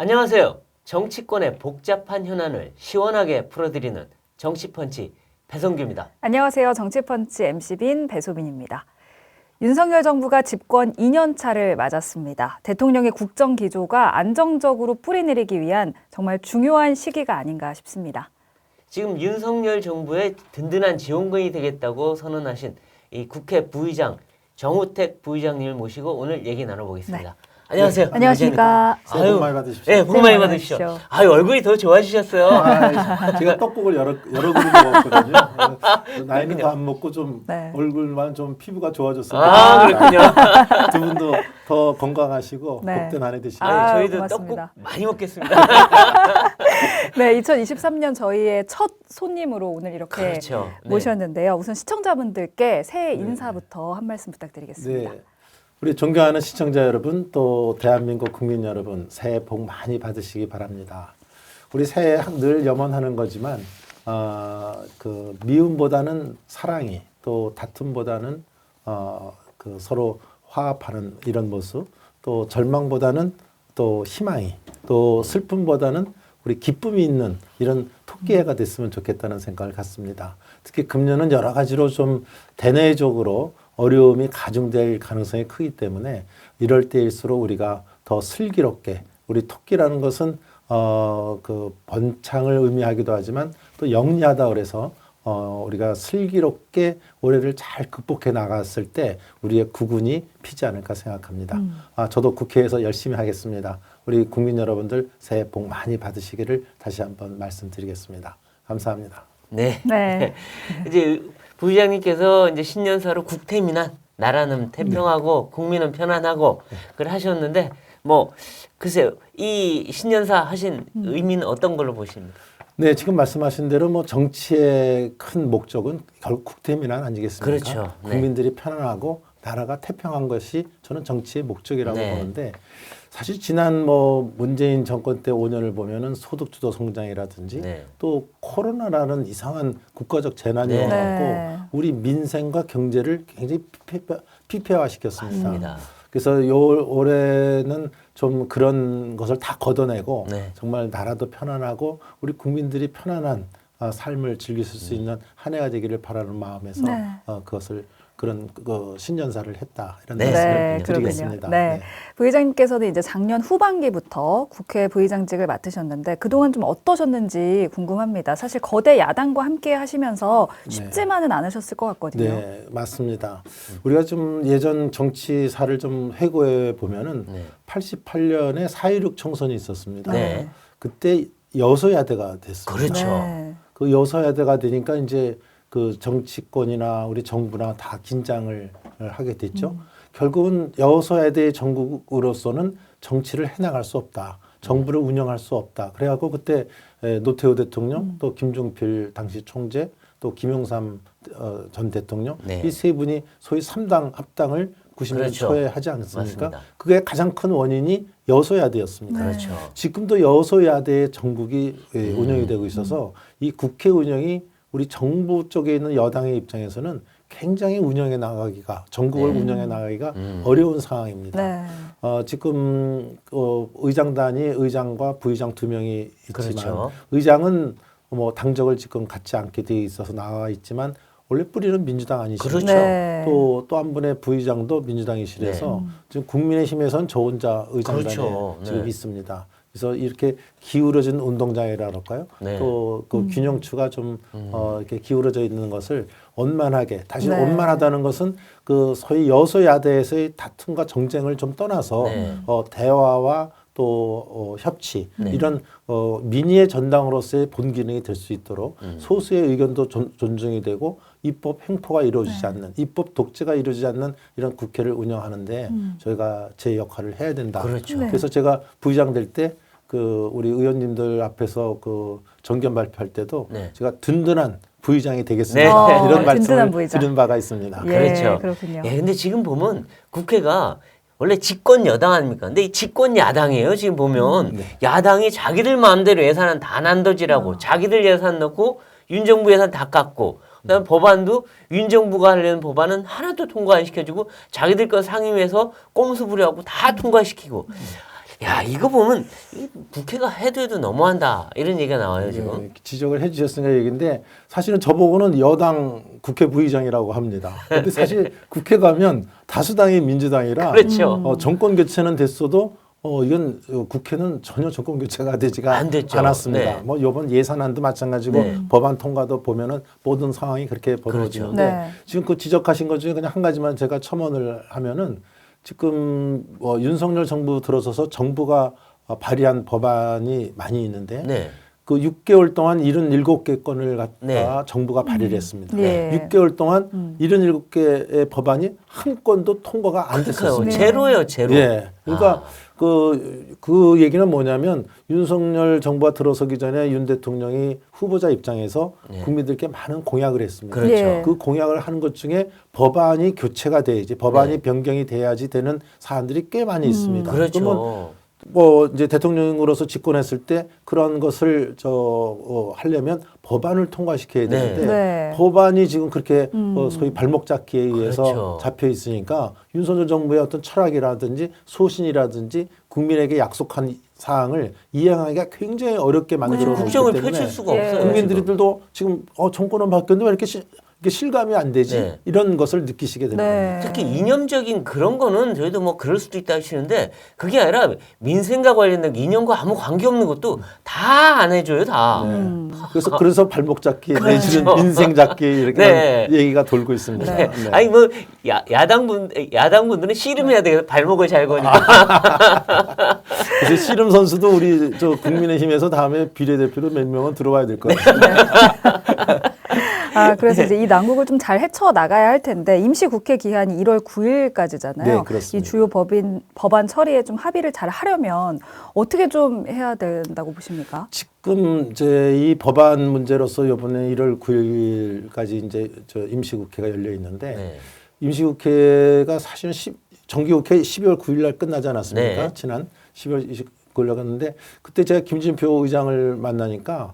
안녕하세요. 정치권의 복잡한 현안을 시원하게 풀어드리는 정치펀치 배성규입니다. 안녕하세요. 정치펀치 MC빈 배소빈입니다. 윤석열 정부가 집권 2년 차를 맞았습니다. 대통령의 국정 기조가 안정적으로 뿌리내리기 위한 정말 중요한 시기가 아닌가 싶습니다. 지금 윤석열 정부의 든든한 지원군이 되겠다고 선언하신 이 국회 부의장 정우택 부의장님을 모시고 오늘 얘기 나눠보겠습니다. 네. 안녕하세요. 안녕하십니까. 새해 복 많이 받으십시오. 네, 복 많이 받으십시오. 얼굴이 더 좋아지셨어요. 제가 떡국을 여러 그릇 먹었거든요. 나이는 더 안 먹고 좀 네. 얼굴만 좀 피부가 좋아졌어요. 그렇군요. 두 분도 더 건강하시고 네. 복된 한 해 되시고. 저희도 고맙습니다. 떡국 많이 먹겠습니다. 네, 2023년 저희의 첫 손님으로 오늘 이렇게 그렇죠. 네. 모셨는데요. 우선 시청자분들께 새해 인사부터 한 말씀 부탁드리겠습니다. 네. 우리 존경하는 시청자 여러분, 또 대한민국 국민 여러분, 새해 복 많이 받으시기 바랍니다. 우리 새해 늘 염원하는 거지만 그 미움보다는 사랑이, 또 다툼보다는 그 서로 화합하는 이런 모습, 또 절망보다는 또 희망이, 또 슬픔보다는 우리 기쁨이 있는 이런 토끼해가 됐으면 좋겠다는 생각을 갖습니다. 특히 금년은 여러 가지로 좀 대내적으로 어려움이 가중될 가능성이 크기 때문에 이럴 때일수록 우리가 더 슬기롭게, 우리 토끼라는 것은 그 번창을 의미하기도 하지만 또 영리하다 그래서 우리가 슬기롭게 올해를 잘 극복해 나갔을 때 우리의 구군이 피지 않을까 생각합니다. 저도 국회에서 열심히 하겠습니다. 우리 국민 여러분들 새해 복 많이 받으시기를 다시 한번 말씀드리겠습니다. 감사합니다. 네. 네. 이제 부의장님께서 이제 신년사로 국태민안, 나라는 태평하고 국민은 편안하고 그걸 하셨는데 뭐 글쎄요, 이 신년사 하신 의미는 어떤 걸로 보십니까? 네, 지금 말씀하신 대로 뭐 정치의 큰 목적은 결국 국태민안 아니겠습니까? 그렇죠. 네. 국민들이 편안하고 나라가 태평한 것이 저는 정치의 목적이라고 네. 보는데, 사실 지난 뭐 문재인 정권 때 5년을 보면은 소득주도 성장이라든지 네. 또 코로나라는 이상한 국가적 재난이 네. 와갖고 네. 우리 민생과 경제를 굉장히 피폐화시켰습니다. 맞습니다. 그래서 올해는 좀 그런 것을 다 걷어내고 네. 정말 나라도 편안하고 우리 국민들이 편안한 삶을 즐기실 수 있는 한 해가 되기를 바라는 마음에서 네. 그것을 그런 신년사를 했다 이런 네. 말씀을 네, 드리겠습니다. 네. 부의장님께서는 이제 작년 후반기부터 국회 부의장직을 맡으셨는데 그동안 좀 어떠셨는지 궁금합니다. 사실 거대 야당과 함께 하시면서 쉽지만은 않으셨을 것 같거든요. 네, 맞습니다. 우리가 좀 예전 정치사를 좀 회고해 보면은 네. 88년에 4.16 총선이 있었습니다. 네. 그때 여소야대가 됐습니다. 그렇죠. 네. 그 여소야대가 되니까 이제 그 정치권이나 우리 정부나 다 긴장을 하게 됐죠. 결국은 여소야대 정국으로서는 정치를 해나갈 수 없다. 정부를 운영할 수 없다. 그래갖고 그때 노태우 대통령, 또 김종필 당시 총재, 또 김영삼 전 대통령 네. 이 세 분이 소위 3당 합당을 90년 그렇죠. 초에 하지 않습니까? 맞습니다. 그게 가장 큰 원인이 여소야대였습니다. 그렇죠. 지금도 여소야대의 정국이 운영이 되고 있어서 이 국회 운영이 우리 정부 쪽에 있는 여당의 입장에서는 굉장히 운영해 나가기가, 전국을 운영해 나가기가 어려운 상황입니다. 네. 지금 의장단이 의장과 부의장 2명이 있지만 그렇죠. 의장은 뭐 당적을 지금 갖지 않게 돼 있어서 나와 있지만 원래 뿌리는 민주당 아니시죠? 그렇죠. 네. 또 한 분의 부의장도 민주당이시라서 지금 국민의힘에서는 저 혼자 의장단에 그렇죠. 지금 네. 있습니다. 그래서 이렇게 기울어진 운동장이라 그럴까요? 네. 또 그 균형추가 좀 이렇게 기울어져 있는 것을 원만하게, 다시 네. 원만하다는 것은 그 소위 여소야대에서의 다툼과 정쟁을 좀 떠나서 네. 대화와 또 협치 이런 민의의 전당으로서의 본기능이 될 수 있도록 소수의 의견도 존중이 되고 입법 행포가 이루어지지 않는, 입법 독재가 이루어지지 않는 이런 국회를 운영하는데 저희가 제 역할을 해야 된다. 그렇죠. 네. 그래서 제가 부의장 될 때 그 우리 의원님들 앞에서 그 정견 발표할 때도 네. 제가 든든한 부의장이 되겠습니다. 네. 이런 든든한 말씀을 부의장. 드린 바가 있습니다. 예, 그렇죠. 그렇군요. 예, 근데 지금 보면 국회가 원래 집권 여당 아닙니까? 근데 이 집권 야당이에요. 지금 보면 야당이 자기들 마음대로 예산은 다 난도질하고 자기들 예산 넣고 윤정부 예산 다 깎고 그다음 법안도 윤정부가 하려는 법안은 하나도 통과 안 시켜주고 자기들 거 상임위에서 꼼수 부려갖고 다 통과시키고 야, 이거 보면 이 국회가 해도 너무한다 이런 얘기가 나와요 지금. 네, 지적을 해주셨으니까 얘기인데 사실은 저보고는 여당 국회 부의장이라고 합니다. 근데 사실 국회 가면 다수당이 민주당이라 그렇죠. 정권 교체는 됐어도 이건 국회는 전혀 정권 교체가 되지가 안 됐죠. 않았습니다. 네. 뭐 이번 예산안도 마찬가지고 네. 법안 통과도 보면은 모든 상황이 그렇게 벌어지는데 그렇죠. 네. 지금 그 지적하신 것 중에 그냥 한 가지만 제가 첨언을 하면은 지금 윤석열 정부 들어서서 정부가 발의한 법안이 많이 있는데 네. 그 6개월 동안 77개 건을 갖다 네. 정부가 발의를 했습니다. 예. 6개월 동안 77개의 법안이 한 건도 통과가 안 그러니까요. 됐었습니다. 제로예요, 제로. 예. 그러니까 그 얘기는 뭐냐면 윤석열 정부가 들어서기 전에 윤 대통령이 후보자 입장에서 네. 국민들께 많은 공약을 했습니다. 그렇죠. 예. 그 공약을 하는 것 중에 법안이 교체가 돼야지, 법안이 네. 변경이 돼야지 되는 사안들이 꽤 많이 있습니다. 그러면 그렇죠. 뭐 이제 대통령으로서 집권했을 때 그런 것을 하려면 법안을 통과시켜야 네. 되는데 네. 법안이 지금 그렇게 소위 발목 잡기에 의해서 그렇죠. 잡혀 있으니까 윤석열 정부의 어떤 철학이라든지 소신이라든지 국민에게 약속한 사항을 이행하기가 굉장히 어렵게 만들어졌기 국정을 때문에 펼칠 수가 예. 없어요. 국민들도 지금 정권은 바뀌었는데 왜 이렇게 실감이 안 되지? 네. 이런 것을 느끼시게 되는 겁니다. 네. 특히 이념적인 그런 거는 저희도 뭐 그럴 수도 있다 하시는데 그게 아니라 민생과 관련된 이념과 아무 관계없는 것도 다 안 해줘요 다. 네. 그래서 발목 잡기 내지는 그렇죠. 민생 잡기 이렇게 네. 얘기가 돌고 있습니다. 네. 네. 아니 뭐 야당분들은 씨름해야 되겠다. 발목을 잘 거니까. 그래서 씨름 선수도 우리 국민의힘에서 다음에 비례대표로 몇 명은 들어와야 될 것 같아요. 그래서 이제 이 난국을 좀 잘 헤쳐 나가야 할 텐데 임시국회 기한이 1월 9일까지잖아요. 네, 그렇습니다. 이 주요 법안 처리에 좀 합의를 잘 하려면 어떻게 좀 해야 된다고 보십니까? 지금 이제 이 법안 문제로서 이번에 1월 9일까지 이제 임시국회가 열려 있는데 네. 임시국회가 사실은 정기국회 12월 9일 날 끝나지 않았습니까? 네. 지난 12월 29일 날 갔는데 그때 제가 김진표 의장을 만나니까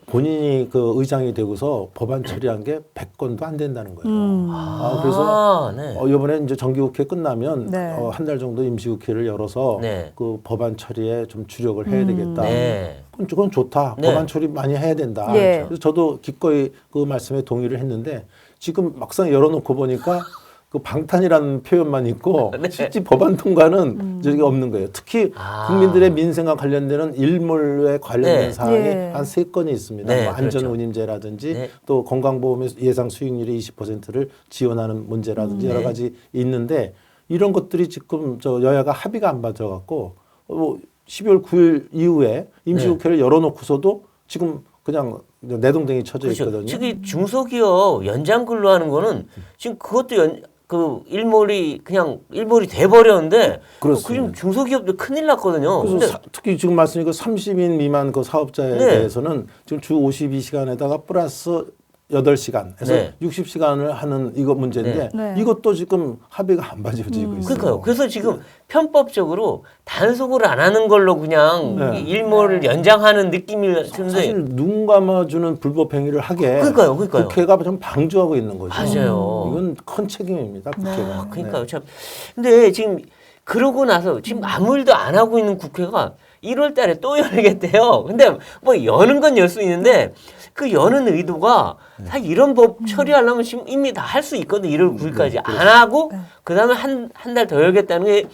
본인이 그 의장이 되고서 법안 처리한 게 100건도 안 된다는 거예요. 그래서 네. 이번에 이제 정기국회 끝나면 네. 한 달 정도 임시국회를 열어서 네. 그 법안 처리에 좀 주력을 해야 되겠다. 네. 그건 좋다. 네. 법안 처리 많이 해야 된다. 예. 그래서 저도 기꺼이 그 말씀에 동의를 했는데 지금 막상 열어놓고 보니까 그 방탄이라는 표현만 있고 네. 실제 법안 통과는 저기 없는 거예요. 특히 국민들의 민생과 관련되는 일몰에 관련된 네. 사항이 예. 한 3건이 있습니다. 네, 뭐 그렇죠. 안전운임제라든지 네. 또 건강보험의 예상 수익률의 20%를 지원하는 문제라든지 여러 네. 가지 있는데 이런 것들이 지금 여야가 합의가 안 맞아갖고 12월 9일 이후에 임시국회를 열어놓고서도 지금 그냥 내동댕이 쳐져 그렇죠. 있거든요. 특히 중소기업 연장 근로하는 거는 지금 그것도 일몰이 돼버렸는데 그렇습니다. 지금 중소기업들 큰일 났거든요. 그래서 근데 특히 지금 말씀이 그 30인 미만 그 사업자에 네. 대해서는 지금 주 52시간에다가 플러스 8시간 해서 네. 60시간을 하는 이거 문제인데 네. 이것도 지금 합의가 안 맞아지고 있어요. 그러니까요. 그래서 지금 편법적으로 단속을 안 하는 걸로 그냥 네. 일몰을 연장하는 느낌이 드는데 사실 눈 감아주는 불법 행위를 하게 그러니까요. 국회가 좀 방조하고 있는 거죠. 맞아요. 이건 큰 책임입니다. 국회가. 그러니까요. 참. 근데 지금 그러고 나서 지금 아무 일도 안 하고 있는 국회가 1월 달에 또 열겠대요. 근데 뭐 여는 건 열 수 있는데 그 여는 의도가 사실 이런 법 처리하려면 지금 이미 다 할 수 있거든. 1월 9일까지 안 하고 그다음에 한 달 더 열겠다는 게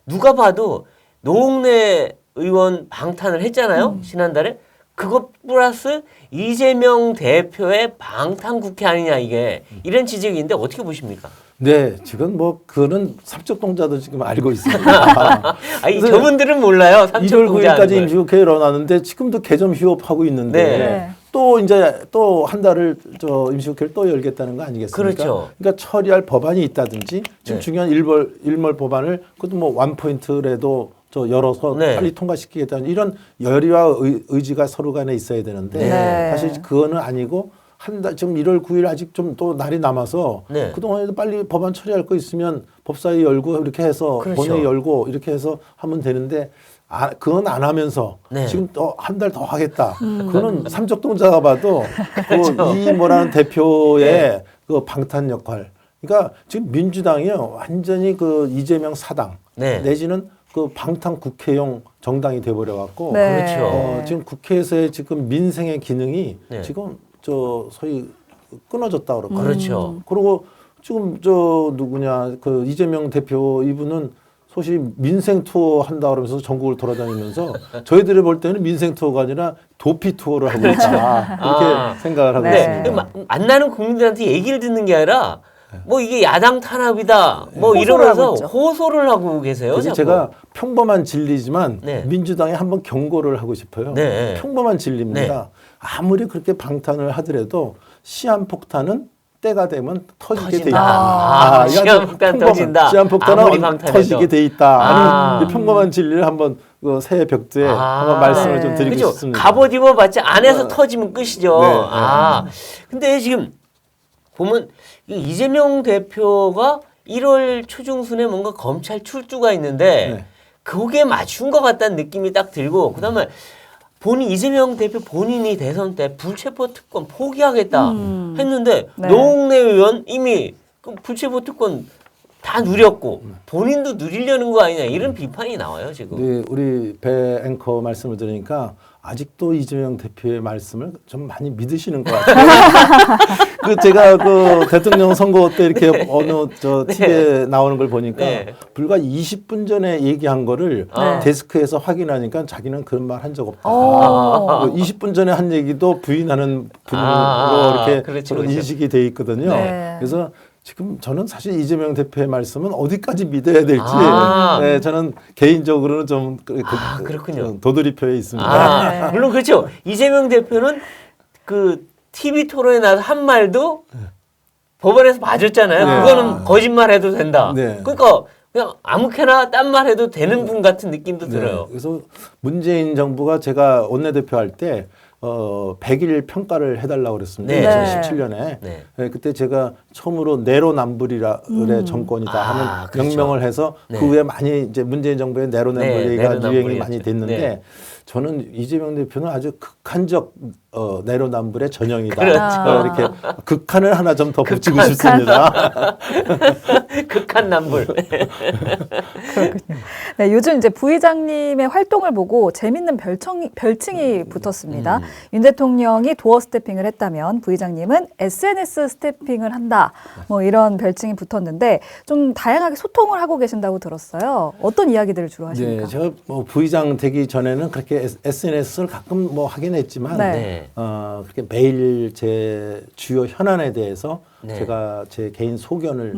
누가 봐도 노웅래 의원 방탄을 했잖아요. 지난달에. 그것 플러스 이재명 대표의 방탄 국회 아니냐 이게 이런 지적인데 어떻게 보십니까? 네, 지금 뭐 그거는 삼척동자도 지금 알고 있습니다. 아니 저분들은 몰라요. 1월 9일까지 임시국회 열어놨는데 지금도 개점 휴업하고 있는데 네. 또 한 달을 임시국회를 또 열겠다는 거 아니겠습니까? 그렇죠. 그러니까 처리할 법안이 있다든지 지금 네. 중요한 일몰 법안을 그것도 뭐 원포인트라도 열어서 네. 빨리 통과시키겠다는 이런 열의와 의지가 서로 간에 있어야 되는데 네. 사실 그거는 아니고 한 달 지금 1월 9일 아직 좀 또 날이 남아서 네. 그동안에도 빨리 법안 처리할 거 있으면 법사위 열고 이렇게 해서 그렇죠. 본회의 열고 이렇게 해서 하면 되는데 그건 안 하면서 네. 지금 또 한 달 더 하겠다. 그거는 삼척동자가 봐도 그렇죠. 이 뭐라는 대표의 네. 그 방탄 역할. 그러니까 지금 민주당이요 완전히 그 이재명 사당 네. 내지는 그 방탄 국회용 정당이 돼버려 갖고 네. 그렇죠. 지금 국회에서의 지금 민생의 기능이 네. 지금 저 소위 끊어졌다 그럴까. 그렇죠. 그리고 지금 저 누구냐 그 이재명 대표 이분은 소위 민생 투어 한다 그러면서 전국을 돌아다니면서 저희들이 볼 때는 민생 투어가 아니라 도피 투어를 하고 있다 이렇게 생각을 하고 네. 있습니다. 만나는 국민들한테 얘기를 듣는 게 아니라 뭐 이게 야당 탄압이다 뭐 호소를 이러면서 하고 있죠. 호소를 하고 계세요. 그래서 자꾸. 제가 평범한 진리지만 네. 민주당에 한번 경고를 하고 싶어요. 네. 평범한 진리입니다. 아무리 그렇게 방탄을 하더라도 시한폭탄은 때가 되면 터지게 돼 있다. 터진다. 시한폭탄 터진다. 시한폭탄은 아무리 방탄해도. 터지게 돼 있다. 아. 하는 이 평범한 진리를 한번 그 새해 벽두에 한번 말씀을 좀 드리고 그죠? 싶습니다. 갑옷 입어봤자 안에서 터지면 끝이죠. 네. 근데 지금 보면 이재명 대표가 1월 초중순에 뭔가 검찰 출두가 있는데 네. 그게 맞춘 것 같다는 느낌이 딱 들고 그다음에 이재명 대표 본인이 대선 때 불체포 특권 포기하겠다 했는데 네. 노웅래 의원 이미 그 불체포 특권 다 누렸고 본인도 누리려는 거 아니냐 이런 비판이 나와요 지금. 네, 우리 배 앵커 말씀을 들으니까 아직도 이재명 대표의 말씀을 좀 많이 믿으시는 것 같아요. 그 제가 그 대통령 선거 때 이렇게 어느 저 TV에 나오는 걸 보니까 네. 불과 20분 전에 얘기한 거를 네. 데스크에서 확인하니까 자기는 그런 말 한 적 없다. 오. 20분 전에 한 얘기도 부인하는 분으로 이렇게 그렇죠, 서로 그렇죠. 인식이 돼 있거든요. 네. 그래서 지금 저는 사실 이재명 대표의 말씀은 어디까지 믿어야 될지 네, 저는 개인적으로는 좀 그렇군요. 도드리표에 있습니다. 네. 물론 그렇죠. 이재명 대표는 그 TV 토론에 나서 한 말도 법원에서 봐줬잖아요. 네. 그거는 거짓말해도 된다. 네. 그러니까 그냥 아무렇게나 딴 말해도 되는 분 같은 느낌도 네, 들어요. 그래서 문재인 정부가 제가 원내대표 할 때 100일 평가를 해달라고 그랬습니다. 네. 2017년에. 네. 그때 제가 처음으로 내로남불의 정권이다 하는 그렇죠. 명명을 해서 네. 그 후에 많이 이제 문재인 정부의 내로남불 네, 얘기가 내로남불이었죠. 유행이 많이 됐는데 네. 저는 이재명 대표는 아주 극한적 내로남불의 전형이다. 그렇죠. 이렇게 극한을 하나 좀 더 붙이고 싶습니다. 극한 남불. 네, 요즘 이제 부의장님의 활동을 보고 재밌는 별칭이 붙었습니다. 윤 대통령이 도어 스태핑을 했다면 부의장님은 SNS 스태핑을 한다. 뭐 이런 별칭이 붙었는데 좀 다양하게 소통을 하고 계신다고 들었어요. 어떤 이야기들을 주로 하십니까? 네, 제가 뭐 부의장 되기 전에는 그렇게 SNS를 가끔 뭐 하긴 했지만 네. 그렇게 매일 제 주요 현안에 대해서 네. 제가 제 개인 소견을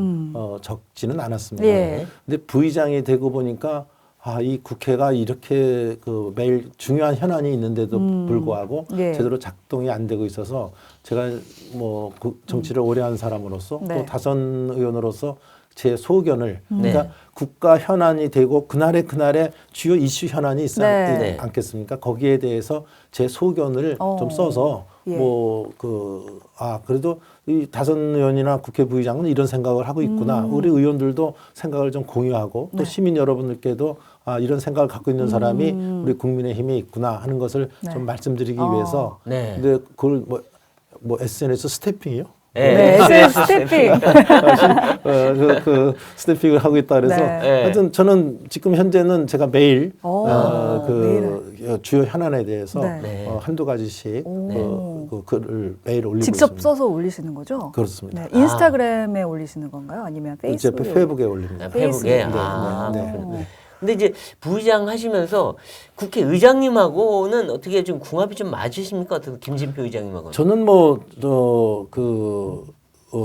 적지는 않았습니다. 예. 근데 부의장이 되고 보니까 이 국회가 이렇게 그 매일 중요한 현안이 있는데도 불구하고 예. 제대로 작동이 안 되고 있어서 제가 뭐 정치를 오래 한 사람으로서 네. 또 다선 의원으로서 제 소견을 네. 그러니까 국가 현안이 되고 그날에 주요 이슈 현안이 있지 네. 않겠습니까? 거기에 대해서 제 소견을 좀 써서 예. 그래도 이 다선 의원이나 국회 부의장은 이런 생각을 하고 있구나. 우리 의원들도 생각을 좀 공유하고 또 네. 시민 여러분들께도 이런 생각을 갖고 있는 사람이 우리 국민의힘에 있구나 하는 것을 네. 좀 말씀드리기 위해서. 네. 근데 그걸 뭐 SNS 스태핑이요? 네, SNS 스태핑. 그 스태핑을 하고 있다 그래서 네. 하여튼 저는 지금 현재는 제가 매일 매일. 주요 현안에 대해서 네. 한두 가지씩 그 글을 매일 올리고 직접 있습니다. 써서 올리시는 거죠? 그렇습니다. 네, 인스타그램에 올리시는 건가요? 아니면 제 페이스북에? 페이북에 올립니다. 페이북에. 네. 근데 이제 부의장 하시면서 국회의장님하고는 어떻게 좀 궁합이 좀 맞으십니까? 어떻게 김진표 의장님하고는? 저는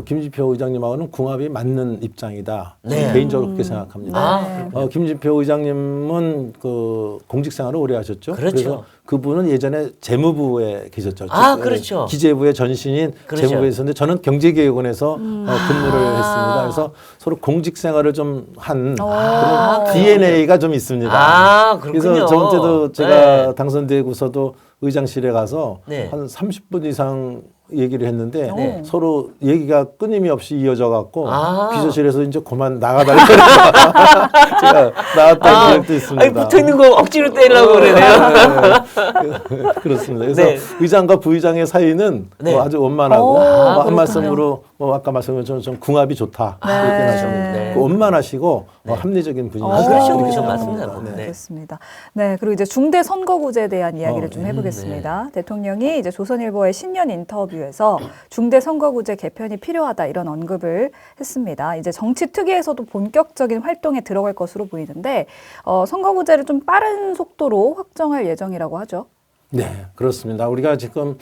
김진표 의장님하고는 궁합이 맞는 입장이다. 네. 개인적으로 그렇게 생각합니다. 네. 김진표 의장님은 그 공직 생활을 오래 하셨죠. 그렇죠. 그래서 그분은 예전에 재무부에 계셨죠. 그렇죠. 기재부의 전신인 그렇죠. 재무부에 있었는데 저는 경제개혁원에서 근무를 했습니다. 그래서 서로 공직 생활을 좀 한 그런 DNA가 좀 있습니다. 그렇군요. 그래서 저번 주도 제가 네. 당선되고서도 의장실에 가서 네. 한 30분 이상 얘기를 했는데 네. 서로 얘기가 끊임이 없이 이어져 갖고 아. 비서실에서 이제 그만 나가달라고 제가 나왔다는 기억도 있습니다. 아니, 붙어 있는 거 억지로 떼려고 그러네요. 그렇습니다. 그래서 네. 의장과 부의장의 사이는 네. 아주 원만하고 오, 한 그렇군요. 말씀으로 아까 말씀드린 것처럼 좀 궁합이 좋다. 네. 그렇게 하시고 네. 원만하시고 네. 합리적인 분이시다. 그렇죠, 이렇게 그렇죠. 생각합니다. 맞습니다. 네. 그렇습니다. 네, 그리고 이제 중대 선거구제에 대한 이야기를 좀 네. 해보겠습니다. 대통령이 이제 조선일보의 신년 인터뷰에서 중대 선거구제 개편이 필요하다 이런 언급을 했습니다. 이제 정치 특위에서도 본격적인 활동에 들어갈 것으로 보이는데 선거구제를 좀 빠른 속도로 확정할 예정이라고 하죠. 네, 그렇습니다. 우리가 지금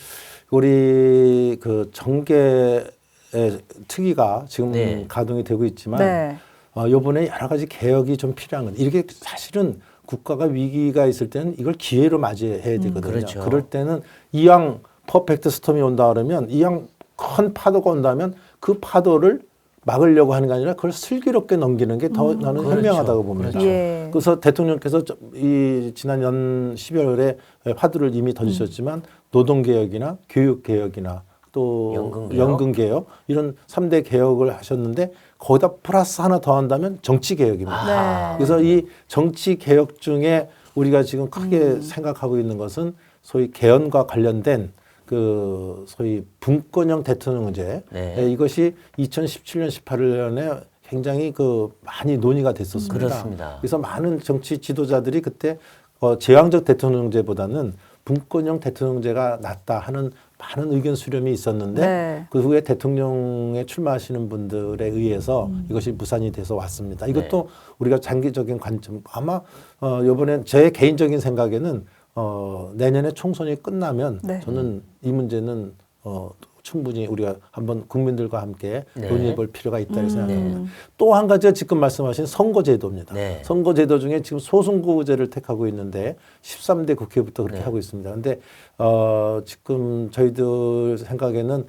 우리 그 정계 특위가 지금 네. 가동이 되고 있지만 네. 요번에 여러 가지 개혁이 좀 필요한 건 이렇게 사실은 국가가 위기가 있을 때는 이걸 기회로 맞이해야 되거든요. 그렇죠. 그럴 때는 이왕 퍼펙트 스톰이 온다 그러면 이왕 큰 파도가 온다면 그 파도를 막으려고 하는 게 아니라 그걸 슬기롭게 넘기는 게 더 나는 그렇죠. 현명하다고 봅니다. 그렇죠. 예. 그래서 대통령께서 이 지난 연 12월에 화두를 이미 던지셨지만 노동개혁이나 교육개혁이나 또 연금개혁. 연금개혁 이런 3대 개혁을 하셨는데 거기다 플러스 하나 더 한다면 정치개혁입니다. 아하. 그래서 이 정치개혁 중에 우리가 지금 크게 생각하고 있는 것은 소위 개헌과 관련된 그 소위 분권형 대통령제 네. 이것이 2017년 18년에 굉장히 그 많이 논의가 됐었습니다. 그렇습니다. 그래서 많은 정치 지도자들이 그때 제왕적 대통령제보다는 분권형 대통령제가 낫다 하는 많은 의견 수렴이 있었는데 네. 그 후에 대통령에 출마하시는 분들에 의해서 이것이 무산이 돼서 왔습니다. 이것도 우리가 장기적인 관점 아마 이번에 제 개인적인 생각에는 내년에 총선이 끝나면 네. 저는 이 문제는 충분히 우리가 한번 국민들과 함께 네. 논의해 볼 필요가 있다고 생각합니다. 또 한 가지가 지금 말씀하신 선거제도입니다. 네. 선거제도 중에 지금 소선거구제를 택하고 있는데 13대 국회부터 그렇게 네. 하고 있습니다. 그런데 지금 저희들 생각에는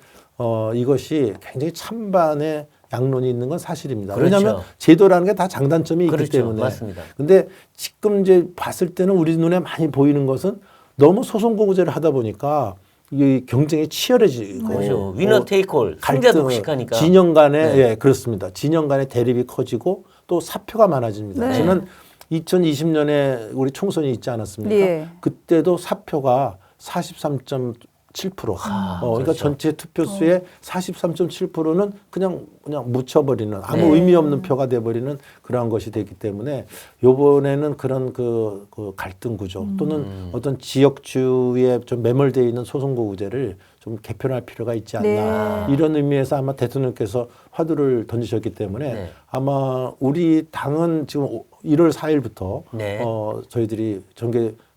이것이 굉장히 찬반의 양론이 있는 건 사실입니다. 그렇죠. 왜냐하면 제도라는 게 다 장단점이 있기 그렇죠. 때문에. 맞습니다. 근데 지금 이제 봤을 때는 우리 눈에 많이 보이는 것은 너무 소선거구제를 하다 보니까 이 경쟁이 치열해지고 그렇죠. 위너 테이크올 승자 독식하니까. 진영 간에 네. 예, 그렇습니다. 진영 간의 대립이 커지고 또 사표가 많아집니다. 네. 저는 2020년에 우리 총선이 있지 않았습니까? 예. 그때도 사표가 43.7%. 그러니까 그렇죠. 전체 투표수의 43.7%는 그냥 묻혀버리는 아무 네. 의미 없는 표가 돼버리는 그러한 것이 됐기 때문에 요번에는 그런 그 갈등 구조 또는 어떤 지역주의에 좀 매몰되어 있는 소선거구제를 좀 개편할 필요가 있지 않나 네. 이런 의미에서 아마 대통령께서 화두를 던지셨기 때문에 네. 아마 우리 당은 지금 1월 4일부터 네. 저희들이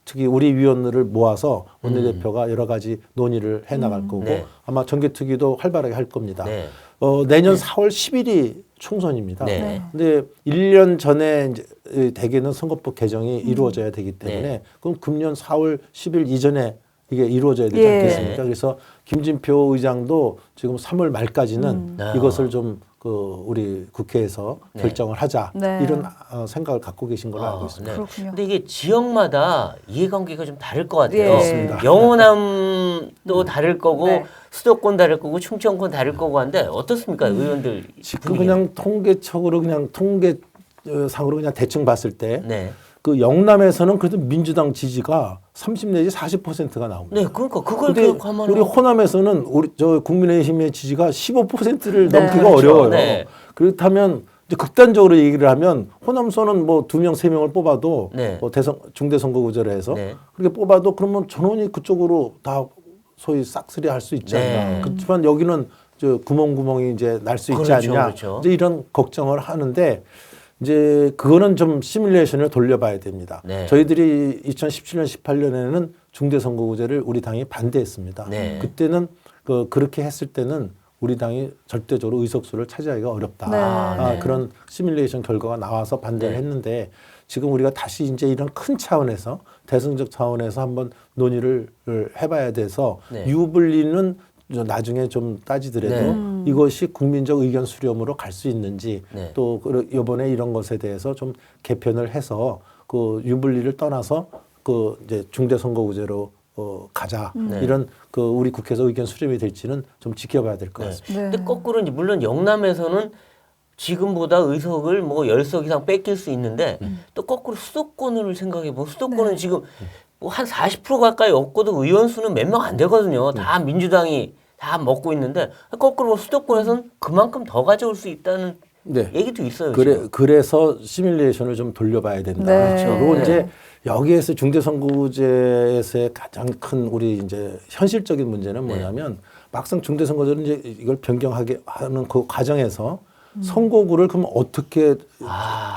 특히 우리 위원들을 모아서 원내대표가 여러 가지 논의를 해나갈 거고 네. 아마 정개특위도 활발하게 할 겁니다. 네. 내년 4월 10일이 총선입니다. 네. 근데 1년 전에 이제 대개는 선거법 개정이 이루어져야 되기 때문에 네. 그럼 금년 4월 10일 이전에 이게 이루어져야 되지 예. 않겠습니까? 그래서 김진표 의장도 지금 3월 말까지는 이것을 좀 우리 국회에서 네. 결정을 하자 네. 이런 생각을 갖고 계신 걸로 알고 있습니다. 네. 그렇군요. 근데 이게 지역마다 이해관계가 좀 다를 것 같아요. 예. 그렇습니다. 영호남도 다를 거고 네. 수도권 다를 거고 충청권 다를 거고 한데 어떻습니까, 의원들? 지금 그냥 통계적으로 그냥 통계상으로 그냥 대충 봤을 때 네. 그 영남에서는 그래도 민주당 지지가 30 내지 40%가 나옵니다. 네, 그러니까 그걸 근데 기억하면 우리 호남에서는 우리 국민의힘의 지지가 15%를 네. 넘기가 그렇죠. 어려워요. 네. 그렇다면 이제 극단적으로 얘기를 하면 호남선은 뭐 2명, 3명을 뽑아도 네. 뭐 중대 선거구제를 해서 네. 그렇게 뽑아도 그러면 전원이 그쪽으로 다 소위 싹쓸이 할 수 있지 않나. 네. 그렇지만 여기는 구멍구멍이 이제 날 수 있지 그렇죠, 않냐. 그렇죠. 이제 이런 걱정을 하는데 이제 그거는 좀 시뮬레이션을 돌려봐야 됩니다. 네. 저희들이 2017년, 18년에는 중대선거구제를 우리 당이 반대했습니다. 네. 그때는 그렇게 했을 때는 우리 당이 절대적으로 의석수를 차지하기가 어렵다. 네. 네. 그런 시뮬레이션 결과가 나와서 반대를 네. 했는데 지금 우리가 다시 이제 이런 큰 차원에서 대승적 차원에서 한번 논의를 해봐야 돼서 네. 유불리는 나중에 좀 따지더라도 네. 이것이 국민적 의견 수렴으로 갈 수 있는지 네. 또 이번에 이런 것에 대해서 좀 개편을 해서 그 유불리를 떠나서 이제 중대선거구제로 가자 네. 이런 우리 국회에서 의견 수렴이 될지는 좀 지켜봐야 될 것 네. 같습니다. 네. 근데 거꾸로 이제 물론 영남에서는 지금보다 의석을 뭐 10석 이상 뺏길 수 있는데 또 거꾸로 수도권을 생각해 보면 수도권은 지금 뭐 한 40% 가까이 없고도 의원 수는 몇 명 안 되거든요. 다 민주당이 다 먹고 있는데 거꾸로 수도권에서는 그만큼 더 가져올 수 있다는 네. 얘기도 있어요. 지금. 그래서 시뮬레이션을 좀 돌려봐야 된다. 네. 그리고 네. 이제 여기에서 중대선거제에서의 가장 큰 우리 이제 현실적인 문제는 뭐냐면 막상 중대선거제를 이제 이걸 변경하게 하는 그 과정에서 선거구를 그럼 어떻게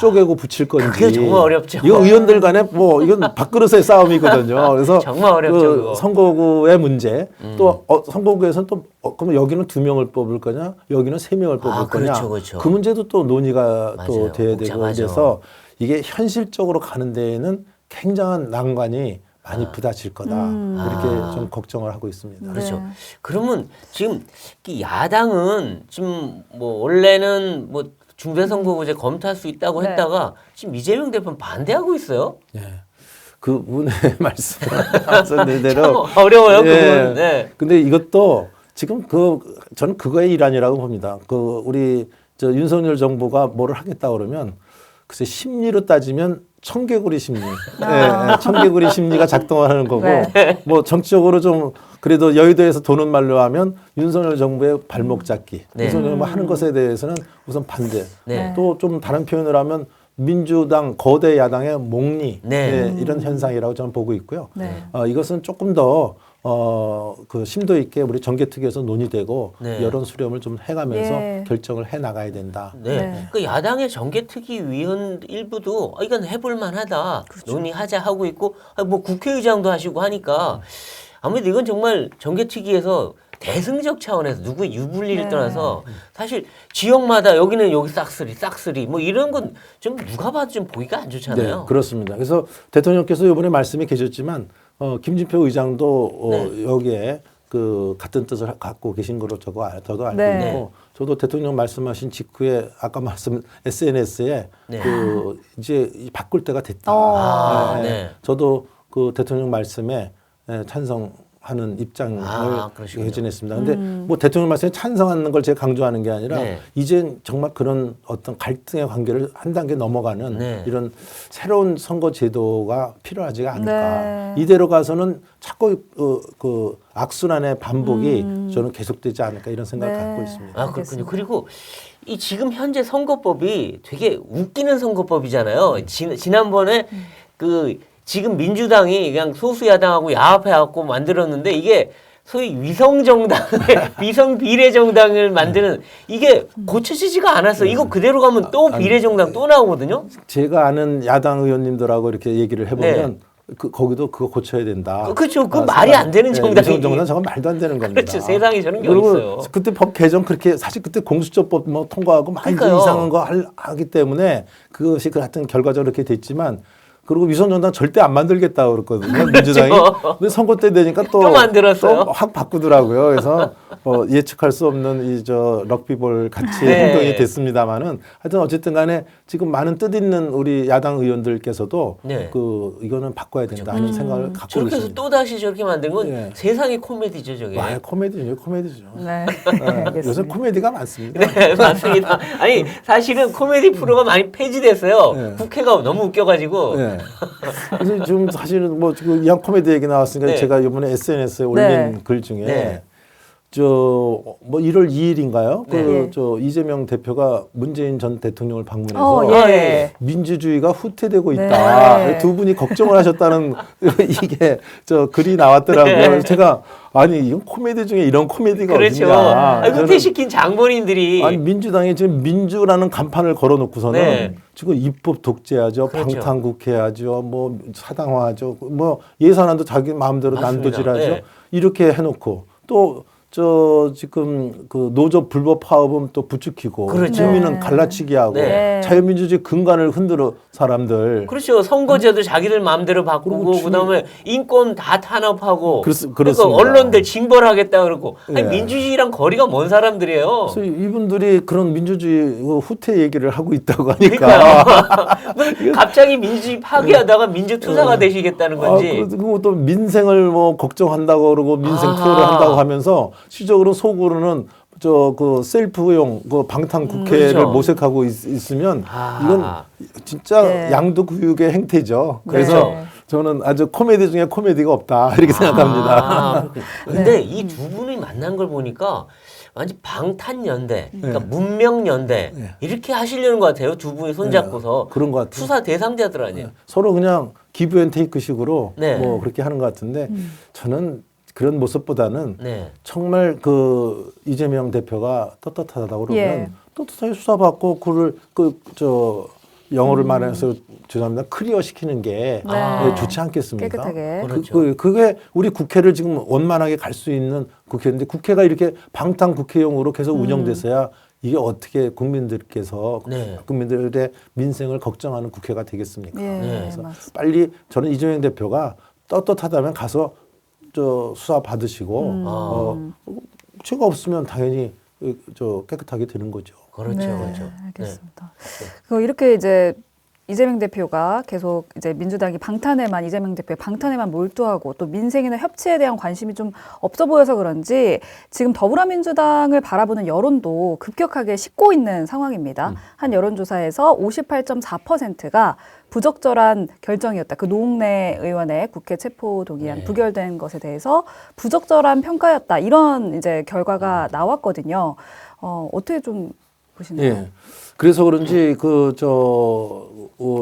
쪼개고 붙일 건지 그게 정말 어렵죠. 이거 의원들 간에 뭐 이건 밥그릇의 싸움이거든요. 그래서 정말 어렵죠, 그 그거. 선거구의 문제 또 선거구에서는 또 그럼 여기는 2명을 뽑을 거냐 여기는 3명을 뽑을 거냐 그렇죠, 그렇죠. 그 문제도 또 논의가 맞아요. 또 돼야 되고 복잡하죠. 그래서 이게 현실적으로 가는 데에는 굉장한 난관이 많이 부딪힐 거다 이렇게 좀 걱정을 하고 있습니다. 그렇죠. 네. 그러면 지금 이 야당은 지금 뭐 원래는 뭐 중대선거구제 검토할 수 있다고 네. 했다가 지금 이재명 대표는 반대하고 있어요. 예. 그분의 말씀하셨는 대로 참 어려워요, 예. 그분. 네. 근데 이것도 지금 저는 그거의 일환이라고 봅니다. 우리 윤석열 정부가 뭐를 하겠다 그러면 글쎄 심리로 따지면 청개구리 심리, 예, 청개구리 심리가 작동하는 거고, 네. 뭐 정치적으로 좀 그래도 여의도에서 도는 말로 하면 윤석열 정부의 발목 잡기, 네. 윤석열 정부 하는 것에 대해서는 우선 반대. 네. 또 좀 다른 표현을 하면 민주당 거대 야당의 목리 네. 이런 현상이라고 저는 보고 있고요. 네. 이것은 조금 더 그 심도 있게 우리 정개특위에서 논의되고 네. 여론 수렴을 좀 해가면서 예. 결정을 해 나가야 된다. 네. 네. 그 야당의 정개특위 위원 일부도 이건 해볼 만하다. 그렇죠. 논의하자 하고 있고 뭐 국회의장도 하시고 하니까 아무래도 이건 정말 정개특위에서 대승적 차원에서 누구의 유불리를 네. 떠나서 사실 지역마다 여기는 여기 싹쓸이 뭐 이런 건 좀 누가 봐도 좀 보기가 안 좋잖아요. 네, 그렇습니다. 그래서 대통령께서 이번에 말씀이 계셨지만 김진표 의장도 네. 여기에 그 같은 뜻을 갖고 계신 거로 저도 알고 네. 있고 저도 대통령 말씀하신 직후에 아까 말씀 SNS에 네. 그 이제 바꿀 때가 됐다. 아, 네. 네. 저도 그 대통령 말씀에 찬성하는 입장을 그러시군요. 개진했습니다. 근데 뭐 대통령 말씀에 찬성하는 걸 제가 강조하는 게 아니라 네. 이제 정말 그런 어떤 갈등의 관계를 한 단계 넘어가는 네. 이런 새로운 선거 제도가 필요하지가 않을까. 네. 이대로 가서는 자꾸 그 악순환의 반복이 저는 계속되지 않을까 이런 생각을 네. 갖고 있습니다. 아, 그렇군요. 알겠습니다. 그리고 이 지금 현재 선거법이 되게 웃기는 선거법이잖아요. 지난번에 그 지금 민주당이 그냥 소수 야당하고 야합해갖고 만들었는데 이게 소위 위성 정당, 위성 비례 정당을 만드는 이게 고쳐지지가 않았어요. 이거 그대로 가면 또 비례 정당 또 나오거든요. 제가 아는 야당 의원님들하고 이렇게 얘기를 해보면 거기도 그거 고쳐야 된다. 그렇죠. 그 말이 안 되는 정당이. 위성 정당 저건 말도 안 되는 겁니다. 그렇죠. 세상에 저런 게 그리고 어딨어요. 그때 법 개정 그렇게 사실 그때 공수처법 뭐 통과하고 많이 그러니까요. 이상한 거 하기 때문에 그것이 그 하여튼 결과적으로 그렇게 됐지만 그리고 위성정당 절대 안 만들겠다고 그랬거든요. 민주당이. 근데 선거 때 되니까 또 만들었어요. 또 확 바꾸더라고요. 그래서 예측할 수 없는 이 럭비볼 같이 네. 행동이 됐습니다만은 하여튼 어쨌든 간에 지금 많은 뜻 있는 우리 야당 의원들께서도 네. 이거는 바꿔야 된다 하는 생각을 갖고 저렇게 해서 있습니다. 또 다시 저렇게 만든 건 네. 세상의 코미디죠, 저게. 와, 코미디죠. 네. 요새 알겠습니다. 코미디가 많습니다. 네, 맞습니다. 아니, 사실은 코미디 프로가 많이 폐지됐어요. 네. 국회가 너무 웃겨가지고. 네. 그래서 지금 사실은 뭐 지금 이왕 코미디 얘기 나왔으니까 네. 제가 이번에 SNS에 올린 네. 글 중에 네. 뭐 1월 2일인가요? 네. 이재명 대표가 문재인 전 대통령을 방문해서 예. 민주주의가 후퇴되고 있다. 네. 두 분이 걱정을 하셨다는 이게 글이 나왔더라고요. 네. 그래서 제가 아니 이건 코미디 중에 이런 코미디가 그렇죠. 어딨냐. 저는 후퇴시킨 장본인들이. 아니 민주당이 지금 민주라는 간판을 걸어놓고서는 네. 지금 입법 독재하죠, 그렇죠. 방탄국회하죠, 뭐 사당화하죠, 뭐 예산안도 자기 마음대로 맞습니다. 난도질하죠. 네. 이렇게 해놓고 또 지금 그 노조 불법 파업은 또 부추기고 그렇죠. 국민은 네. 갈라치기 하고 네. 자유민주주의 근간을 흔들어 사람들. 그렇죠. 선거제도 자기들 마음대로 바꾸고 그리고 그다음에 인권 다 탄압하고 그렇습니다. 그러니까 언론들 징벌하겠다 그러고 아니 네. 민주주의랑 거리가 먼 사람들이에요. 그래서 이분들이 그런 민주주의 후퇴 얘기를 하고 있다고 하니까 그러니까요. 갑자기 민주주의 파괴하다가 민주투사가 되시겠다는 건지. 그리고 또 민생을 뭐 걱정한다고 그러고 민생 아. 투어를 한다고 하면서 실적으로 속으로는 그 셀프용 그 방탄 국회를 그렇죠. 모색하고 있으면 아. 이건 진짜 네. 양도구육의 행태죠. 그래서 네. 저는 아주 코미디 중에 코미디가 없다 이렇게 생각합니다. 근데 이 두 분이 만난 걸 보니까 완전 방탄연대, 그러니까 문명연대 이렇게 하시려는 것 같아요. 두 분이 손잡고서 그런 것 같아요. 수사 대상자들 아니에요. 서로 그냥 기브앤테이크식으로 네. 뭐 그렇게 하는 것 같은데 저는 그런 모습보다는 네. 정말 그 이재명 대표가 떳떳하다고 그러면 예. 떳떳하게 수사받고 그를 영어를 말해서 죄송합니다. 클리어 시키는 게 네. 좋지 않겠습니까? 깨끗하게. 그렇죠. 그게 우리 국회를 지금 원만하게 갈 수 있는 국회인데 국회가 이렇게 방탄 국회용으로 계속 운영돼서야 이게 어떻게 국민들께서 네. 국민들의 민생을 걱정하는 국회가 되겠습니까? 예, 그래서 맞습니다. 빨리 저는 이재명 대표가 떳떳하다면 가서 수사 받으시고 죄가 없으면 당연히 깨끗하게 되는 거죠. 그렇죠, 네, 그렇죠. 알겠습니다. 이렇게 이제 이재명 대표가 계속 이제 민주당이 이재명 대표의 방탄에만 몰두하고 또 민생이나 협치에 대한 관심이 좀 없어 보여서 그런지 지금 더불어민주당을 바라보는 여론도 급격하게 식고 있는 상황입니다. 한 여론조사에서 58.4%가 부적절한 결정이었다. 그 노웅래 의원의 국회 체포 동의안 네. 부결된 것에 대해서 부적절한 평가였다. 이런 이제 결과가 나왔거든요. 어떻게 좀 보시나요? 예. 그래서 그런지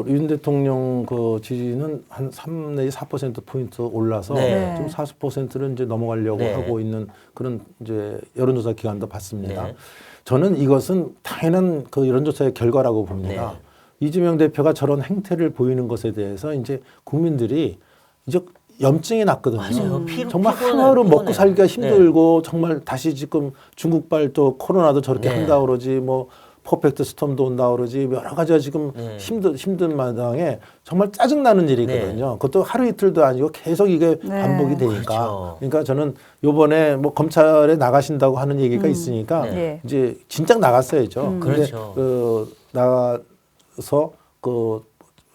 윤 대통령 그 지지는 한 3 내지 4% 포인트 올라서 네. 좀 40%를 이제 넘어가려고 네. 하고 있는 그런 이제 여론조사 기관도 봤습니다. 네. 저는 이것은 당연한 그 여론조사의 결과라고 봅니다. 이재명 대표가 저런 행태를 보이는 것에 대해서 이제 국민들이 이제 염증이 났거든요. 맞아요. 정말 피곤해요, 하나로 먹고 피곤해요. 살기가 힘들고 정말 다시 지금 중국발 또 코로나도 저렇게 네. 한다 그러지 뭐 퍼펙트 스톰도 온다 그러지 여러 가지가 지금 네. 힘든 마당에 정말 짜증나는 일이거든요. 그것도 하루 이틀도 아니고 계속 이게 네. 반복이 되니까. 그렇죠. 그러니까 저는 요번에 뭐 검찰에 나가신다고 하는 얘기가 있으니까 네. 이제 진작 나갔어야죠. 근데 그렇죠. 나가서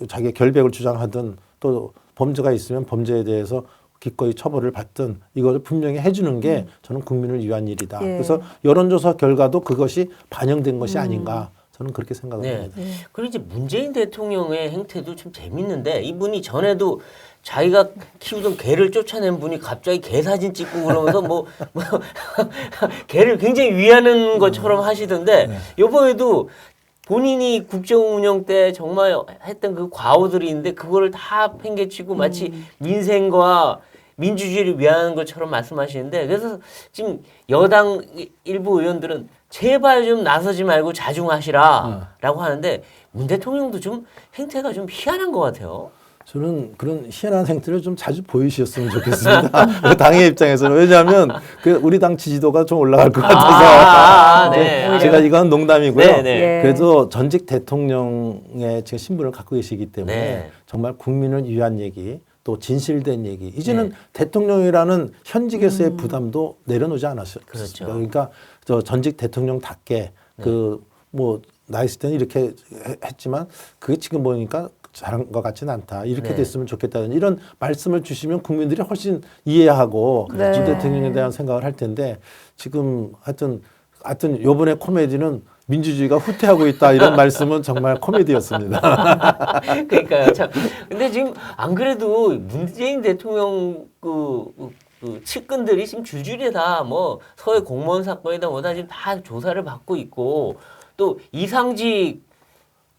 자기 결백을 주장하든 또 범죄가 있으면 범죄에 대해서 기꺼이 처벌을 받든 이걸 분명히 해주는 게 저는 국민을 위한 일이다. 예. 그래서 여론조사 결과도 그것이 반영된 것이 아닌가 저는 그렇게 생각합니다. 네. 그리고 이제 문재인 대통령의 행태도 좀 재밌는데 이분이 전에도 자기가 키우던 개를 쫓아낸 분이 갑자기 개 사진 찍고 그러면서 뭐 개를 굉장히 위하는 것처럼 하시던데 이번에도 본인이 국정 운영 때 정말 했던 그 과오들이 있는데 그거를 다 팽개치고 마치 민생과 민주주의를 위하는 것처럼 말씀하시는데 그래서 지금 여당 일부 의원들은 제발 좀 나서지 말고 자중하시라라고 하는데 문 대통령도 좀 행태가 좀 희한한 것 같아요. 저는 그런 희한한 행태를 좀 자주 보이셨으면 좋겠습니다. 당의 입장에서는. 왜냐하면 우리 당 지지도가 좀 올라갈 것 같아서. 네. 제가 이건 농담이고요. 네, 네. 그래도 전직 대통령의 지금 신분을 갖고 계시기 때문에 네. 정말 국민을 위한 얘기 또 진실된 얘기. 이제는 대통령이라는 현직에서의 부담도 내려놓지 않았어요. 그렇죠. 그러니까 저 전직 대통령답게 뭐 나 있을 때는 이렇게 했지만 그게 지금 보니까 잘한 것 같지는 않다. 이렇게 네. 됐으면 좋겠다는 이런 말씀을 주시면 국민들이 훨씬 이해하고 네. 문 대통령에 대한 생각을 할 텐데 지금 하여튼 요번에 코미디는 민주주의가 후퇴하고 있다 이런 말씀은 정말 코미디였습니다. 그러니까요. 참. 근데 지금 안 그래도 문재인 대통령 그 측근들이 지금 줄줄이 다 뭐 서해 공무원 사건이다 뭐다 지금 다 조사를 받고 있고 또 이상직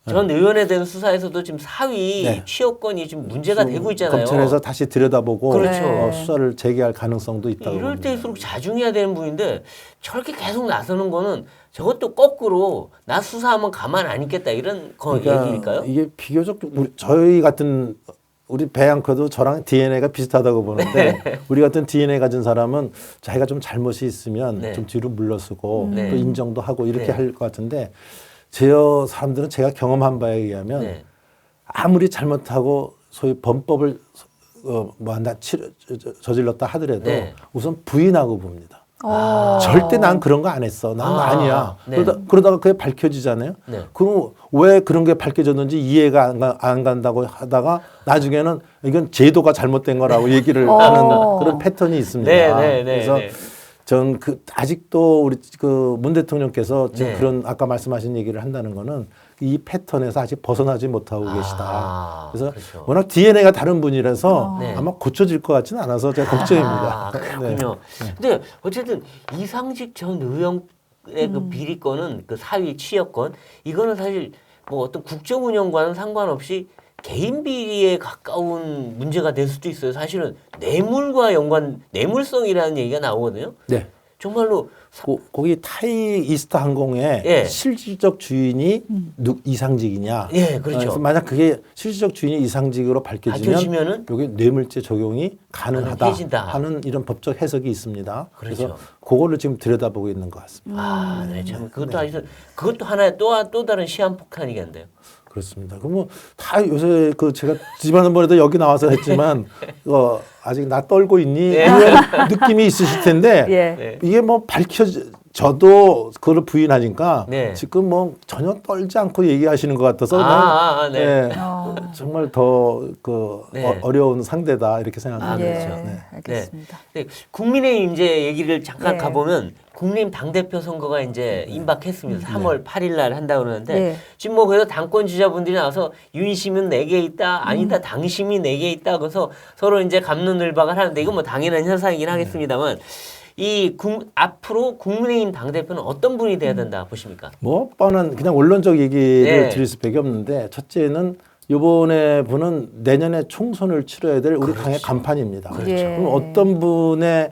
전 의원에 대한 수사에서도 지금 사위 네. 취업 건이 지금 문제가 되고 있잖아요. 검찰에서 다시 들여다보고 그렇죠. 수사를 재개할 가능성도 있다고 이럴 봅니다. 때일수록 자중해야 되는 분인데 저렇게 계속 나서는 거는 저것도 거꾸로 나 수사하면 가만 안 있겠다 이런 얘기일까요? 이게 비교적 저희 같은 우리 배양커도 저랑 DNA가 비슷하다고 보는데 우리 같은 DNA 가진 사람은 자기가 좀 잘못이 있으면 네. 좀 뒤로 물러서고 네. 또 인정도 하고 이렇게 네. 할 것 같은데 사람들은 제가 경험한 바에 의하면 네. 아무리 잘못하고 소위 범법을 저질렀다 하더라도 네. 우선 부인하고 봅니다. 어. 절대 난 그런 거 안 했어. 난 아니야. 네. 그러다가 그게 밝혀지잖아요. 네. 그럼 왜 그런 게 밝혀졌는지 이해가 안 간다고 하다가 나중에는 이건 제도가 잘못된 거라고 얘기를 하는 그런 패턴이 있습니다. 네, 네, 네, 그래서 네. 전 아직도 우리 문 대통령께서 지금 네. 그런 아까 말씀하신 얘기를 한다는 거는 이 패턴에서 아직 벗어나지 못하고 계시다. 그래서 그렇죠. 워낙 DNA가 다른 분이라서 네. 아마 고쳐질 것 같지는 않아서 제가 걱정입니다. 그렇군요. 근데 어쨌든 이상직 전 의원의 그 비리건은 그 사위 취업건 이거는 사실 뭐 어떤 국정 운영과는 상관없이 개인 비리에 가까운 문제가 될 수도 있어요. 사실은 뇌물과 뇌물성이라는 얘기가 나오거든요. 네. 정말로 거기 타이 이스타 항공의 예. 실질적 주인이 이상직이냐? 예, 그렇죠. 그래서 만약 그게 실질적 주인이 이상직으로 밝혀지면은 여기 뇌물죄 적용이 가능하다 가능해진다. 하는 이런 법적 해석이 있습니다. 그렇죠. 그래서 그거를 지금 들여다보고 있는 것 같습니다. 네, 참 그것도 하나의 또 다른 시한폭탄이겠는데요. 그렇습니다. 그럼 다 요새 제가 지난번에도 여기 나와서 했지만 아직 나 떨고 있니? 이런 느낌이 있으실 텐데 예. 이게 뭐 저도 그걸 부인하니까 네. 지금 뭐 전혀 떨지 않고 얘기하시는 것 같아서 네. 예, 정말 더 네. 어려운 상대다 이렇게 생각합니다. 예, 그렇죠. 알겠습니다. 네, 국민의힘 이제 얘기를 잠깐 네. 가보면 국민의힘 당대표 선거가 이제 임박했습니다. 3월 8일 날 한다고 그러는데 네. 지금 뭐 그래서 당권 주자분들이 나와서 윤심은 4개 있다, 아니다 당심이 4개 있다. 그래서 서로 이제 갑론을박을 하는데 이건 뭐 당연한 현상이긴 하겠습니다만 앞으로 국민의힘 당대표는 어떤 분이 돼야 된다 보십니까? 뭐 뻔한 그냥 원론적 얘기를 네. 드릴 수밖에 없는데 첫째는 이번에 분은 내년에 총선을 치러야 될 우리 당의 간판입니다. 그렇죠. 그럼 어떤 분의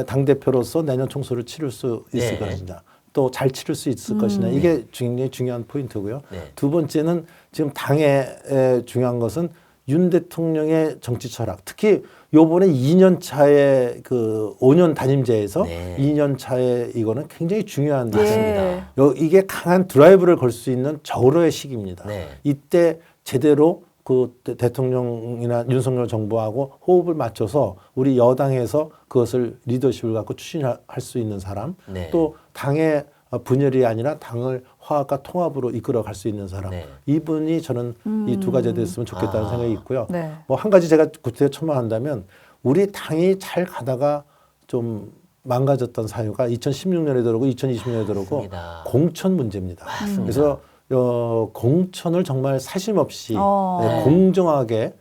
당대표로서 내년 총선을 치를 수 있을 네. 것이냐. 또 잘 치를 수 있을 것이냐. 이게 굉장히 중요한 포인트고요. 네. 두 번째는 지금 당의 중요한 것은 윤 대통령의 정치 철학. 특히 요번에 2년 차의 5년 단임제에서 네. 2년 차의 이거는 굉장히 중요한 네. 것입니다. 이게 강한 드라이브를 걸 수 있는 절호의 시기입니다. 네. 이때 제대로 대통령이나 윤석열 정부하고 호흡을 맞춰서 우리 여당에서 그것을 리더십을 갖고 추진할 수 있는 사람, 네. 또 당의 분열이 아니라 당을 화합과 통합으로 이끌어 갈 수 있는 사람, 네. 이분이 저는 이 두 가지가 됐으면 좋겠다는 생각이 있고요. 네. 뭐 한 가지 제가 구체적으로 첨언한다면 우리 당이 잘 가다가 좀 망가졌던 사유가 2016년에 들어오고 2020년에 들어오고 맞습니다. 공천 문제입니다. 그래서 공천을 정말 사심 없이 네. 공정하게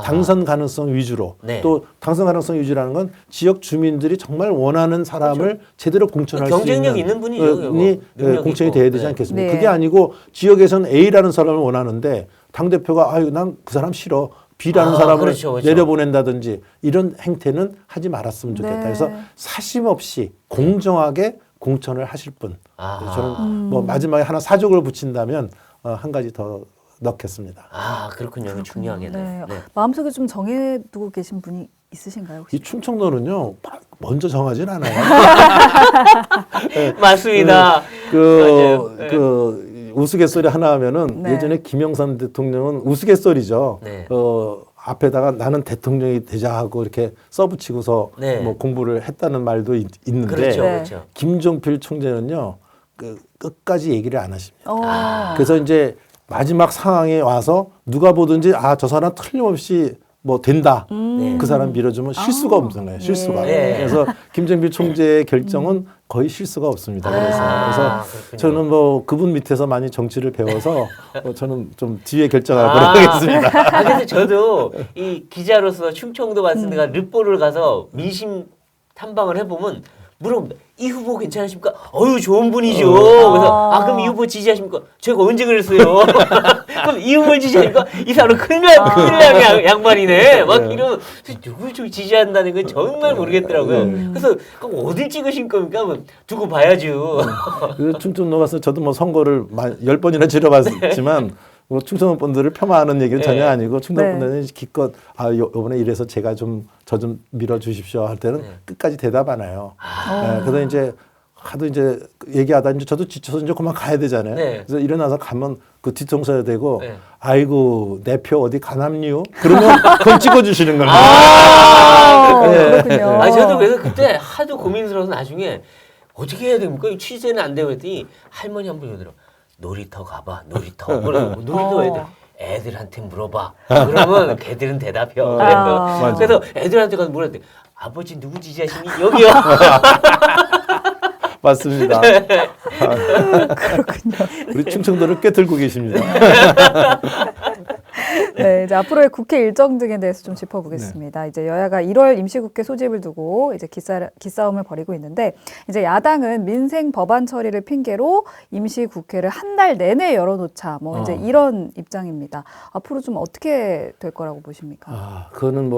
당선 가능성 위주로 네. 또 당선 가능성 위주라는 건 지역 주민들이 정말 원하는 사람을 제대로 공천할 수 경쟁력 있는 분이죠, 능력이 공천이 있고. 돼야 되지 네. 않겠습니까? 네. 그게 아니고 지역에서는 A라는 사람을 원하는데 당대표가 난 그 사람 싫어. B라는 사람을 그렇죠. 내려보낸다든지 이런 행태는 하지 말았으면 좋겠다. 네. 그래서 사심 없이 공정하게 공천을 하실 분. 저는 뭐 마지막에 하나 사족을 붙인다면 한 가지 더 넣겠습니다. 그렇군요. 이거 중요하겠네요. 네. 네. 마음속에 좀 정해두고 계신 분이 있으신가요? 혹시? 이 충청도는요 먼저 정하진 않아요. 맞습니다. 맞아요. 네. 우스갯소리 하나 하면은 네. 예전에 김영삼 대통령은 우스갯소리죠. 네. 앞에다가 나는 대통령이 되자 하고 이렇게 써붙이고서 네. 뭐 공부를 했다는 말도 있는데 그렇죠. 네. 그렇죠. 김종필 총재는요 끝까지 얘기를 안 하십니다. 그래서 이제 마지막 상황에 와서 누가 보든지 저 사람 틀림없이 뭐 된다. 네. 그 사람 밀어주면 실수가 없는 거예요. 실수가. 네. 그래서 김정필 총재의 결정은 거의 실수가 없습니다. 그래서 그렇군요. 저는 뭐 그분 밑에서 많이 정치를 배워서 저는 좀 뒤에 결정하도록 하겠습니다. 그래서 저도 이 기자로서 충청도 갔을 때가 르포를 가서 민심 탐방을 해보면 물어봅니다. 이 후보 괜찮으십니까? 좋은 분이죠. 그래서 그럼 이 후보 지지하십니까? 제가 언제 그랬어요? 그럼 이 후보를 지지하니까 이 사람은 큰일 날 양반이네. 막 이러면 누굴 좀 지지한다는 건 정말 모르겠더라고요. 그래서 그럼 어딜 찍으신 겁니까? 뭐 두고 봐야죠. 그 충청도 가서 저도 뭐 선거를 10번이나 치러봤지만 뭐 충청도 분들을 폄하하는 얘기는 전혀 아니고 충청도 분들은 기껏 이번에 이래서 제가 저 좀 밀어주십시오 할 때는 끝까지 대답 안 해요. 그래서 이제 하도 이제 얘기하다 이제 저도 지쳐서 이제 그만 가야 되잖아요. 네. 그래서 일어나서 가면 그 뒤통수에 대고 네. 아이고 내 표 어디 가남니요? 그러면 그걸 찍어주시는 겁니다. 그렇군요. 저도 그래서 그때 하도 고민스러워서 나중에 어떻게 해야 됩니까? 이 취재는 안 되고 했더니 할머니 한 분이 오더라고. 놀이터 가봐. 놀이터. 놀이터 애들한테 물어봐. 그러면 걔들은 대답해. 그래서 애들한테 가서 물었대. 아버지 누구 지지하시니? 여기요. 맞습니다. 그렇군요. 우리 충청도를 꽤 들고 계십니다. 네, 이제 앞으로의 국회 일정 등에 대해서 좀 짚어보겠습니다. 이제 여야가 1월 임시국회 소집을 두고 이제 기싸움을 벌이고 있는데, 이제 야당은 민생 법안 처리를 핑계로 임시국회를 한 달 내내 열어놓자, 뭐 이제 이런 입장입니다. 앞으로 좀 어떻게 될 거라고 보십니까? 그거는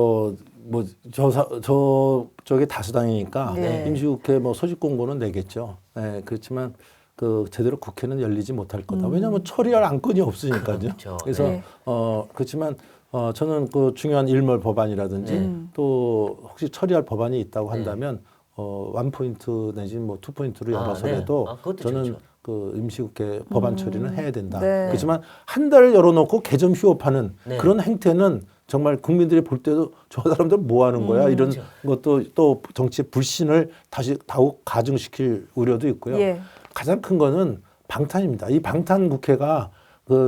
저쪽이 다수당이니까 네. 임시국회 소집 공고는 내겠죠. 네, 그렇지만 그 제대로 국회는 열리지 못할 거다. 왜냐하면 처리할 안건이 없으니까요. 그렇죠. 그래서 네. 그렇지만 저는 그 중요한 일몰 법안이라든지 또 혹시 처리할 법안이 있다고 한다면 원 포인트 내지 투 포인트로 열어서라도 그것도 저는 좋죠. 그 임시국회 법안 처리는 해야 된다. 네. 그렇지만 한 달을 열어놓고 개점 휴업하는 네. 그런 행태는 정말 국민들이 볼 때도 저 사람들 뭐 하는 거야 이런 그렇죠. 것도 또 정치의 불신을 다시 더욱 가중시킬 우려도 있고요. 예. 가장 큰 거는 방탄입니다. 이 방탄 국회가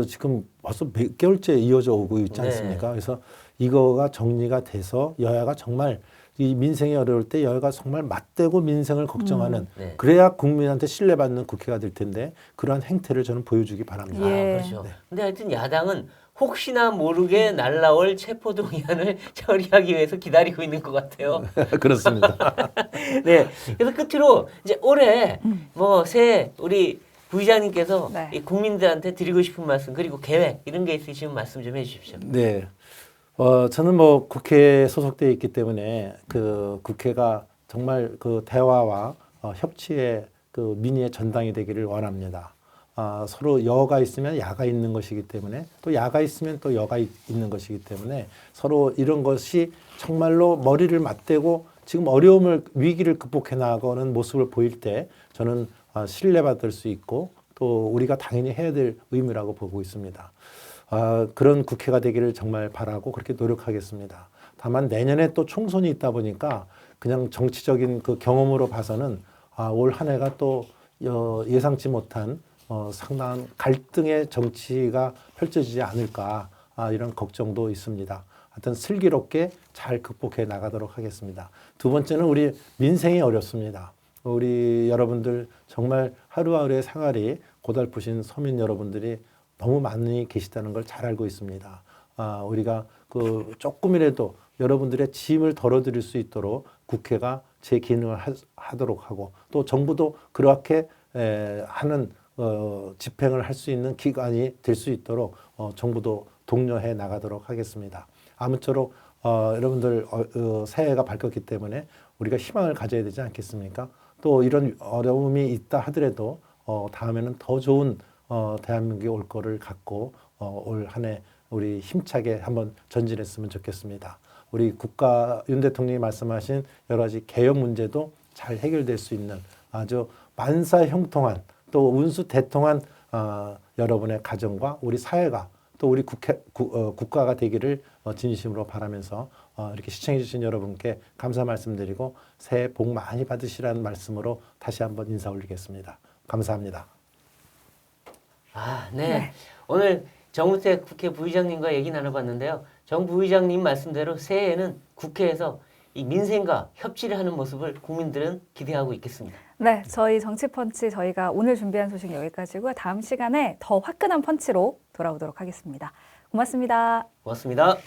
지금 벌써 몇 개월째 이어져 오고 있지 네. 않습니까? 그래서 이거가 정리가 돼서 여야가 정말 이 민생이 어려울 때 여야가 정말 맞대고 민생을 걱정하는 네. 그래야 국민한테 신뢰받는 국회가 될 텐데 그러한 행태를 저는 보여주기 바랍니다. 예. 그렇죠. 근데 하여튼 야당은 혹시나 모르게 날라올 체포동의안을 처리하기 위해서 기다리고 있는 것 같아요. 그렇습니다. 네. 그래서 끝으로 이제 올해 새해 우리 부의장님께서 네. 이 국민들한테 드리고 싶은 말씀 그리고 계획 이런 게 있으시면 말씀 좀 해주십시오. 네. 저는 국회에 소속되어 있기 때문에 그 국회가 정말 그 대화와 협치의 그 민의의 전당이 되기를 원합니다. 서로 여가 있으면 야가 있는 것이기 때문에 또 야가 있으면 또 여가 있는 것이기 때문에 서로 이런 것이 정말로 머리를 맞대고 지금 어려움을 위기를 극복해 나가는 모습을 보일 때 저는 신뢰받을 수 있고 또 우리가 당연히 해야 될 의무라고 보고 있습니다. 그런 국회가 되기를 정말 바라고 그렇게 노력하겠습니다. 다만 내년에 또 총선이 있다 보니까 그냥 정치적인 그 경험으로 봐서는 올 한 해가 또 예상치 못한 상당한 갈등의 정치가 펼쳐지지 않을까 이런 걱정도 있습니다. 하여튼 슬기롭게 잘 극복해 나가도록 하겠습니다. 두 번째는 우리 민생이 어렵습니다. 우리 여러분들 정말 하루하루의 생활이 고달프신 서민 여러분들이 너무 많이 계시다는 걸 잘 알고 있습니다. 우리가 그 조금이라도 여러분들의 짐을 덜어드릴 수 있도록 국회가 제 기능을 하도록 하고 또 정부도 그렇게 하는 집행을 할 수 있는 기관이 될 수 있도록 정부도 독려해 나가도록 하겠습니다. 아무쪼록 여러분들 새해가 밝았기 때문에 우리가 희망을 가져야 되지 않겠습니까? 또 이런 어려움이 있다 하더라도 다음에는 더 좋은 대한민국이 올 거를 갖고 올 한 해 우리 힘차게 한번 전진했으면 좋겠습니다. 우리 윤 대통령이 말씀하신 여러 가지 개혁 문제도 잘 해결될 수 있는 아주 만사형통한 또 운수대통한 여러분의 가정과 우리 사회가 또 우리 국가가 되기를 진심으로 바라면서 이렇게 시청해 주신 여러분께 감사 말씀드리고 새해 복 많이 받으시라는 말씀으로 다시 한번 인사 올리겠습니다. 감사합니다. 네. 오늘 정우택 국회 부의장님과 얘기 나눠봤는데요. 정 부의장님 말씀대로 새해에는 국회에서 이 민생과 협치를 하는 모습을 국민들은 기대하고 있겠습니다. 네, 저희 정치펀치 저희가 오늘 준비한 소식 여기까지고요. 다음 시간에 더 화끈한 펀치로 돌아오도록 하겠습니다. 고맙습니다. 고맙습니다.